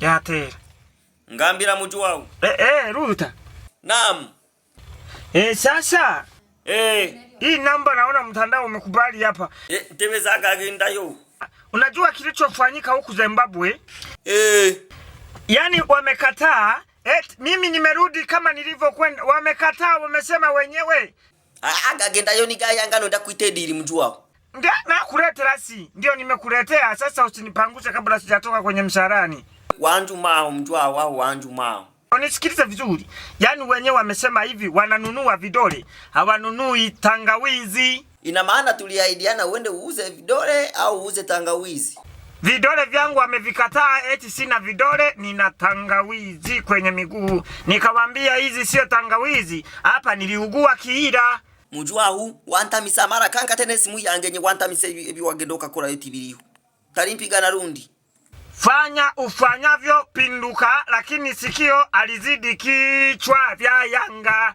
Yatera. Ngambira muju wangu. Ruta. Naam. Sasa. Hii namba naona mtandao umekubali hapa. Tebeza kagenda yo. Unajua kilichofanyika huku Zimbabwe? Yaani wamekataa, mimi nimerudi kama nilivyokwenda. Wamekataa, wamesema wenyewe. Agagenda yo ni gaya ngano ndakuitediri muju wangu. Ndio nakuletea si. Ndio nimekuletea. Sasa usinipangushe kabla sijatoka kwenye msharani. Wanju mao muju wao wanju mao. Unisikilize vizuri. Yaani wenyewe wamesema hivi wananunua vidole, hawanunui tangawizi. Ina maana tuliahidiana uende uuze vidole au uuze tangawizi. Vidole vyangu wamevikataa, eti sina vidole, nina tangawizi kwenye miguu. Nikamwambia hizi sio tangawizi, hapa niliugua kiira. Mujua huu wanta misamara kanka tene simu yangenye wanta mise biwagendoka kora eti biriho. Tarimpiga na rundi. Fanya ufanyavyo pinduka, lakini sikio alizidi kichwa vya Yanga.